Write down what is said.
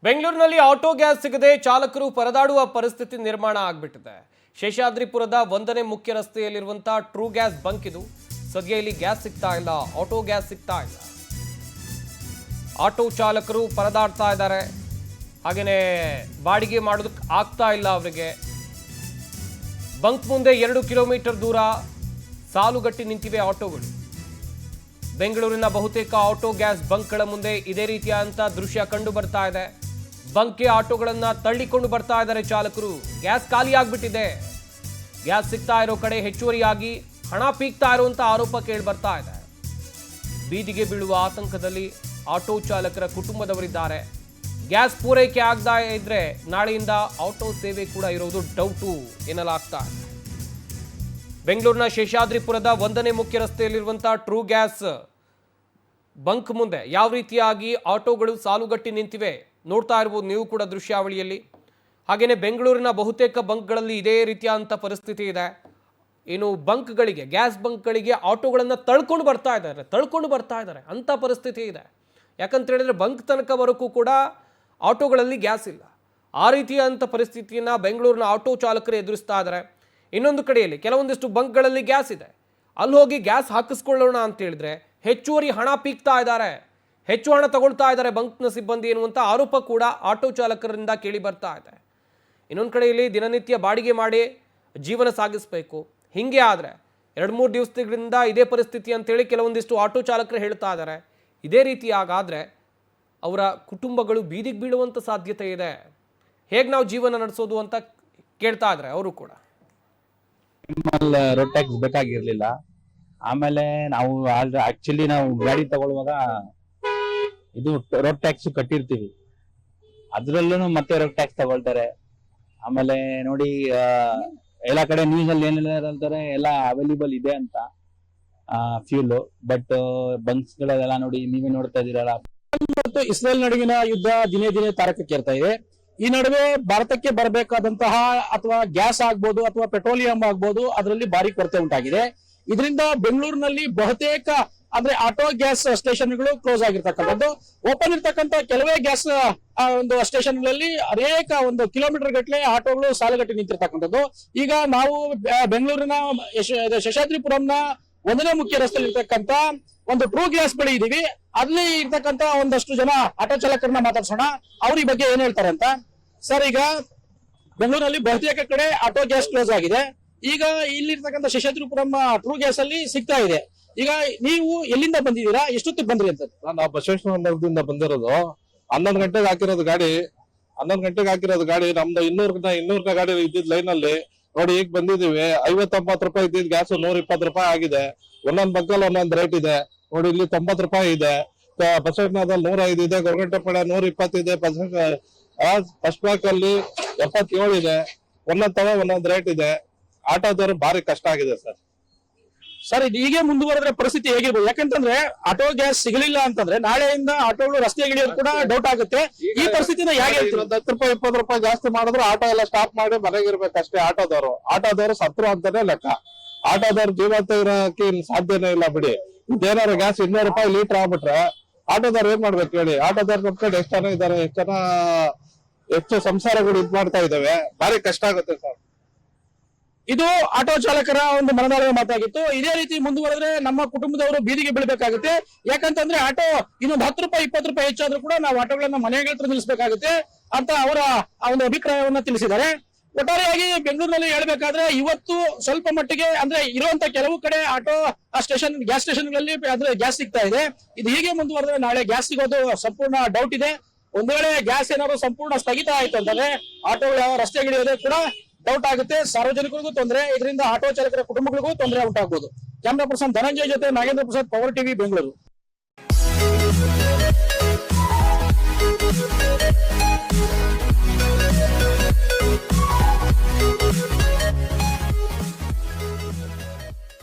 ಬೆಂಗಳೂರಿನಲ್ಲಿ auto gas ಸಿಗದೆ ಚಾಲಕರು ಪರದಾಡುವ ಪರಿಸ್ಥಿತಿ ನಿರ್ಮಾಣ ಆಗ್ಬಿಟ್ಟಿದೆ. ಶೇಷಾದ್ರಿಪುರದ 1ನೇ ಮುಖ್ಯ ರಸ್ತೆಯಲ್ಲಿರುವಂತಹ ಟ್ರೂ ಗ್ಯಾಸ್ ಬಂಕ್ ಇದು. ಸದ್ಯ ಇಲ್ಲಿ ಗ್ಯಾಸ್ ಸಿಗ್ತಾ ಇಲ್ಲ, ಆಟೋ ಗ್ಯಾಸ್ ಸಿಗ್ತಾ ಇಲ್ಲ. ಆಟೋ ಚಾಲಕರು ಪರದಾಡ್ತಾ ಇದ್ದಾರೆ. ಹಾಗೇನೆ ಬಾಡಿಗೆ ಮಾಡೋದಕ್ಕೆ ಆಗ್ತಾ ಇಲ್ಲ ಅವರಿಗೆ. ಬಂಕ್ ಮುಂದೆ 2 ಕಿಲೋಮೀಟರ್ ದೂರ ಸಾಲುಗಟ್ಟಿ ನಿಂತಿವೆ ಆಟೋಗಳು. ಬೆಂಗಳೂರಿನ ಬಹುತೇಕ ಆಟೋ ಗ್ಯಾಸ್ ಬಂಕ್ಗಳ ಮುಂದೆ ಇದೇ ರೀತಿಯಾದಂಥ ದೃಶ್ಯ ಕಂಡು ಬರ್ತಾ ಇದೆ. ಬಂಕ್ಗೆ ಆಟೋಗಳನ್ನ ತಳ್ಳಿಕೊಂಡು ಬರ್ತಾ ಇದ್ದಾರೆ ಚಾಲಕರು. ಗ್ಯಾಸ್ ಖಾಲಿ ಆಗ್ಬಿಟ್ಟಿದೆ. ಗ್ಯಾಸ್ ಸಿಗ್ತಾ ಇರೋ ಕಡೆ ಹೆಚ್ಚುವರಿಯಾಗಿ ಹಣ ಪೀಕ್ತಾ ಇರುವಂತ ಆರೋಪ ಕೇಳಿ ಬರ್ತಾ ಇದೆ. ಬೀದಿಗೆ ಬೀಳುವ ಆತಂಕದಲ್ಲಿ ಆಟೋ ಚಾಲಕರ ಕುಟುಂಬದವರಿದ್ದಾರೆ. ಗ್ಯಾಸ್ ಪೂರೈಕೆ ಆಗದ ಇದ್ರೆ ನಾಳೆಯಿಂದ ಆಟೋ ಸೇವೆ ಕೂಡ ಇರೋದು ಡೌಟು ಎನ್ನಲಾಗ್ತಾ ಇದೆ. ಬೆಂಗಳೂರಿನ ಶೇಷಾದ್ರಿಪುರದ 1ನೇ ಮುಖ್ಯ ರಸ್ತೆಯಲ್ಲಿರುವಂತಹ ಟ್ರೂ ಗ್ಯಾಸ್ ಬಂಕ್ ಮುಂದೆ ಯಾವ ರೀತಿಯಾಗಿ ಆಟೋಗಳು ಸಾಲುಗಟ್ಟಿ ನಿಂತಿವೆ ನೋಡ್ತಾ ಇರಬಹುದು ನೀವು ಕೂಡ ದೃಶ್ಯಾವಳಿಯಲ್ಲಿ. ಹಾಗೇನೆ ಬೆಂಗಳೂರಿನ ಬಹುತೇಕ ಬಂಕ್ಗಳಲ್ಲಿ ಇದೇ ರೀತಿಯಾದಂಥ ಪರಿಸ್ಥಿತಿ ಇದೆ. ಇನ್ನು ಬಂಕ್ಗಳಿಗೆ, ಗ್ಯಾಸ್ ಬಂಕ್ಗಳಿಗೆ ಆಟೋಗಳನ್ನು ತಳ್ಕೊಂಡು ಬರ್ತಾ ಇದ್ದಾರೆ ಅಂಥ ಪರಿಸ್ಥಿತಿ ಇದೆ. ಯಾಕಂತ ಹೇಳಿದ್ರೆ ಬಂಕ್ ತನಕ ಬರೋಕ್ಕೂ ಕೂಡ ಆಟೋಗಳಲ್ಲಿ ಗ್ಯಾಸ್ ಇಲ್ಲ. ಆ ರೀತಿಯಾದಂಥ ಪರಿಸ್ಥಿತಿಯನ್ನು ಬೆಂಗಳೂರಿನ ಆಟೋ ಚಾಲಕರು ಎದುರಿಸ್ತಾ ಇದ್ದಾರೆ. ಇನ್ನೊಂದು ಕಡೆಯಲ್ಲಿ ಕೆಲವೊಂದಿಷ್ಟು ಬಂಕ್ಗಳಲ್ಲಿ ಗ್ಯಾಸ್ ಇದೆ, ಅಲ್ಲಿ ಹೋಗಿ ಗ್ಯಾಸ್ ಹಾಕಿಸ್ಕೊಳ್ಳೋಣ ಅಂತ ಹೇಳಿದ್ರೆ ಹೆಚ್ಚುವರಿ ಹಣ ಪೀಕ್ತಾ ಇದ್ದಾರೆ, ಹೆಚ್ಚು ಹಣ ತಗೊಳ್ತಾ ಇದ್ದಾರೆ ಬಂಕ್ನ ಸಿಬ್ಬಂದಿ ಎನ್ನುವಂಥ ಆರೋಪ ಕೂಡ ಆಟೋ ಚಾಲಕರಿಂದ ಕೇಳಿ ಬರ್ತಾ ಇದೆ. ಇನ್ನೊಂದು ಕಡೆಯಲ್ಲಿ ದಿನನಿತ್ಯ ಬಾಡಿಗೆ ಮಾಡಿ ಜೀವನ ಸಾಗಿಸಬೇಕು. ಹೀಗೆ ಆದರೆ 2-3 ದಿವಸಗಳಿಂದ ಇದೇ ಪರಿಸ್ಥಿತಿ ಅಂತೇಳಿ ಕೆಲವೊಂದಿಷ್ಟು ಆಟೋ ಚಾಲಕರು ಹೇಳ್ತಾ ಇದ್ದಾರೆ. ಇದೇ ರೀತಿಯಾಗಾದರೆ ಅವರ ಕುಟುಂಬಗಳು ಬೀದಿಗೆ ಬೀಳುವಂಥ ಸಾಧ್ಯತೆ ಇದೆ. ಹೇಗೆ ನಾವು ಜೀವನ ನಡೆಸೋದು ಅಂತ ಕೇಳ್ತಾ ಇದ್ದಾರೆ ಅವರು ಕೂಡ. ರೋಡ್ ಟ್ಯಾಕ್ಸ್ ಬೇಕಾಗಿರ್ಲಿಲ್ಲ. ಆಮೇಲೆ ನಾವು ಆಕ್ಚುಲಿ ನಾವು ಗಾಡಿ ತಗೊಳ್ಳುವಾಗ ಇದು ರೋಡ್ ಟ್ಯಾಕ್ಸ್ ಕಟ್ಟಿರ್ತೀವಿ, ಅದ್ರಲ್ಲೂ ಮತ್ತೆ ರೋಡ್ ಟ್ಯಾಕ್ಸ್ ತಗೊಳ್ತಾರೆ. ಆಮೇಲೆ ನೋಡಿ ಎಲ್ಲಾ ಕಡೆ ನ್ಯೂಸ್ ಅಲ್ಲಿ ಏನೆಲ್ಲ ಹೇಳ್ತಾರೆ, ಎಲ್ಲ ಅವೈಲೇಬಲ್ ಇದೆ ಅಂತ ಫ್ಯೂಲ್. ಬಟ್ ಬಂಕ್ಸ್ ಗಳಲ್ಲೆಲ್ಲ ನೋಡಿ, ನೀವೇ ನೋಡ್ತಾ ಇದೀರಲ್ಲ. ಮತ್ತು ಇಸ್ರೇಲ್ ನಡುವಿನ ಯುದ್ಧ ದಿನೇ ದಿನೇ ತಾರಕಕ್ಕೇರ್ತಾ ಇದೆ. ಈ ನಡುವೆ ಭಾರತಕ್ಕೆ ಬರಬೇಕಾದಂತಹ ಅಥವಾ ಗ್ಯಾಸ್ ಆಗ್ಬೋದು ಅಥವಾ ಪೆಟ್ರೋಲಿಯಂ ಆಗ್ಬೋದು, ಅದರಲ್ಲಿ ಭಾರಿ ಕೊರತೆ ಉಂಟಾಗಿದೆ. ಇದರಿಂದ ಬೆಂಗಳೂರಿನಲ್ಲಿ ಬಹುತೇಕ ಅಂದ್ರೆ ಆಟೋ ಗ್ಯಾಸ್ ಸ್ಟೇಷನ್ಗಳು ಕ್ಲೋಸ್ ಆಗಿರ್ತಕ್ಕಂಥದ್ದು. ಓಪನ್ ಇರ್ತಕ್ಕಂಥ ಕೆಲವೇ ಗ್ಯಾಸ್ ಒಂದು ಸ್ಟೇಷನ್ಗಳಲ್ಲಿ ಅನೇಕ ಒಂದು ಕಿಲೋಮೀಟರ್ ಗಟ್ಟಲೆ ಆಟೋಗಳು ಸಾಲುಗಟ್ಟಿ ನಿಂತಿರ್ತಕ್ಕಂಥದ್ದು. ಈಗ ನಾವು ಬೆಂಗಳೂರಿನ ಶೇಷಾದ್ರಿಪುರಂನ 1ನೇ ಮುಖ್ಯ ರಸ್ತೆಯಲ್ಲಿ ಇರ್ತಕ್ಕಂಥ ಒಂದು ಟ್ರೂ ಗ್ಯಾಸ್ ಬಳಿ ಇದೀವಿ. ಅಲ್ಲಿ ಇರ್ತಕ್ಕಂಥ ಒಂದಷ್ಟು ಜನ ಆಟೋ ಚಾಲಕರನ್ನ ಮಾತಾಡ್ಸೋಣ, ಅವ್ರ ಈ ಬಗ್ಗೆ ಏನ್ ಹೇಳ್ತಾರೆ ಅಂತ. ಸರ್, ಈಗ ಬೆಂಗಳೂರಿನಲ್ಲಿ ಬಹುತೇಕ ಕಡೆ ಆಟೋ ಗ್ಯಾಸ್ ಕ್ಲೋಸ್ ಆಗಿದೆ. ಈಗ ಇಲ್ಲಿರ್ತಕ್ಕಂಥ ಶೇಷಾದ್ರಿಪುರಂ ಟ್ರೂ ಗ್ಯಾಸ್ ಅಲ್ಲಿ ಸಿಗ್ತಾ ಇದೆ. ಈಗ ನೀವು ಎಲ್ಲಿಂದ ಬಂದಿದ್ದೀರಾ, ಎಷ್ಟೊತ್ತಿಗೆ ಬಂದ್ರಿ ಅಂತ? ನಾವು ಬಸವೇಶ್ವರ ನಗರದಿಂದ ಬಂದಿರೋದು. 11 ಗಂಟೆಗೆ ಹಾಕಿರೋದು ಗಾಡಿ. ನಮ್ದು 200 ಗಾಡಿ ಇದ್ದಿದ್ ಲೈನ್ ಅಲ್ಲಿ ನೋಡಿ ಈಗ ಬಂದಿದೀವಿ. 50-90 ರೂಪಾಯಿ ಇದ್ದಿದ್ ಗ್ಯಾಸ್ 120 ರೂಪಾಯಿ ಆಗಿದೆ. ಒಂದೊಂದ್ ಬಗ್ಗಲ್ಲಿ ಒಂದೊಂದ್ ರೇಟ್ ಇದೆ ನೋಡಿ. ಇಲ್ಲಿ 90 ರೂಪಾಯಿ ಇದೆ, ಬಸವನಗರದಲ್ಲಿ 105 ಇದೆ, ಗೊರಗುಂಟೆಪಾಳ್ಯ 120 ಇದೆ, ಫಸ್ಟ್ ಬ್ಲಾಕ್ ಅಲ್ಲಿ 77 ಇದೆ. ಒಂದೊಂದ್ ರೇಟ್ ಇದೆ. ಆಟೋದವರು ಭಾರಿ ಕಷ್ಟ ಆಗಿದೆ ಸರ್. ಸರ್, ಇದು ಹೀಗೆ ಮುಂದುವರೆದ್ರೆ ಪರಿಸ್ಥಿತಿ ಹೇಗಿರ್ಬೋದು? ಯಾಕಂತಂದ್ರೆ ಆಟೋ ಗ್ಯಾಸ್ ಸಿಗಲಿಲ್ಲ ಅಂತಂದ್ರೆ ನಾಳೆಯಿಂದ ಆಟೋಗಳು ರಸ್ತೆಗಿಳಿಯೋದು ಕೂಡ ಡೌಟ್ ಆಗುತ್ತೆ. ಈ ಪರಿಸ್ಥಿತಿನ ಹೇಗೆ? 10 ರೂಪಾಯಿ 20 ರೂಪಾಯಿ ಜಾಸ್ತಿ ಮಾಡಿದ್ರು ಆಟೋ ಎಲ್ಲ ಸ್ಟಾಪ್ ಮಾಡಿ ಮನೆಗಿರ್ಬೇಕಷ್ಟೇ. ಆಟೋದವರು ಸತ್ರು ಅಂತಾನೆ ಲೆಕ್ಕ. ಆಟೋದವ್ರು ಜೀವಂತ ಇರೋಕೆ ಸಾಧ್ಯನೇ ಇಲ್ಲ ಬಿಡಿ. ಇದೇನಾದ್ರು ಗ್ಯಾಸ್ 200 ರೂಪಾಯಿ ಲೀಟರ್ ಆಗ್ಬಿಟ್ರೆ ಆಟೋದವ್ರು ಏನ್ ಮಾಡ್ಬೇಕು ಹೇಳಿ? ಆಟೋದವ್ರು ನಮ್ ಕಡೆ ಎಷ್ಟು ಜನ ಇದಾರೆ, ಹೆಚ್ಚು ಸಂಸಾರಗಳು ಇದ್ ಮಾಡ್ತಾ ಇದಾವೆ. ಭಾರಿ ಕಷ್ಟ ಆಗುತ್ತೆ ಸರ್. ಇದು ಆಟೋ ಚಾಲಕರ ಒಂದು ಮನದಾಳದ ಮಾತಾಗಿತ್ತು. ಇದೇ ರೀತಿ ಮುಂದುವರೆದ್ರೆ ನಮ್ಮ ಕುಟುಂಬದವರು ಬೀದಿಗೆ ಬೀಳಬೇಕಾಗುತ್ತೆ. ಯಾಕಂತಂದ್ರೆ ಆಟೋ ಇನ್ನೊಂದು 10 ರೂಪಾಯಿ 20 ರೂಪಾಯಿ ಹೆಚ್ಚಾದ್ರೂ ಕೂಡ ನಾವು ಆಟೋಗಳನ್ನ ಮನೆಗಳ ಹತ್ರ ನಿಲ್ಲಿಸಬೇಕಾಗುತ್ತೆ ಅಂತ ಅವರ ಒಂದು ಅಭಿಪ್ರಾಯವನ್ನ ತಿಳಿಸಿದ್ದಾರೆ. ಒಟ್ಟಾರೆಯಾಗಿ ಬೆಂಗಳೂರಿನಲ್ಲಿ ಹೇಳ್ಬೇಕಾದ್ರೆ ಇವತ್ತು ಸ್ವಲ್ಪ ಮಟ್ಟಿಗೆ ಅಂದ್ರೆ ಇರುವಂತ ಕೆಲವು ಕಡೆ ಆಟೋ ಗ್ಯಾಸ್ ಸ್ಟೇಷನ್ಗಳಲ್ಲಿ ಅಂದ್ರೆ ಗ್ಯಾಸ್ ಸಿಗ್ತಾ ಇದೆ. ಇದು ಹೀಗೆ ಮುಂದುವರೆದ್ರೆ ನಾಳೆ ಗ್ಯಾಸ್ ಸಿಗೋದು ಸಂಪೂರ್ಣ ಡೌಟ್ ಇದೆ. ಒಂದ್ ವೇಳೆ ಗ್ಯಾಸ್ ಏನಾದ್ರು ಸಂಪೂರ್ಣ ಸ್ಥಗಿತ ಆಯ್ತು ಅಂತಂದ್ರೆ ಆಟೋಗಳು ಯಾವ ರಸ್ತೆಗಿಳಿಯೋದೇ ಕೂಡ ಡೌಟ್ ಆಗುತ್ತೆ. ಸಾರ್ವಜನಿಕರಿಗೂ ತೊಂದರೆ, ಇದರಿಂದ ಆಟೋ ಚಾಲಕರ ಕುಟುಂಬಗಳಿಗೂ ತೊಂದರೆ ಉಂಟಾಗಬಹುದು. ಕ್ಯಾಮರಾ ಪರ್ಸನ್ ಧನಂಜಯ್ ಜೊತೆ ನಾಗೇಂದ್ರ ಪ್ರಸಾದ್, ಪವರ್ ಟಿವಿ, ಬೆಂಗಳೂರು.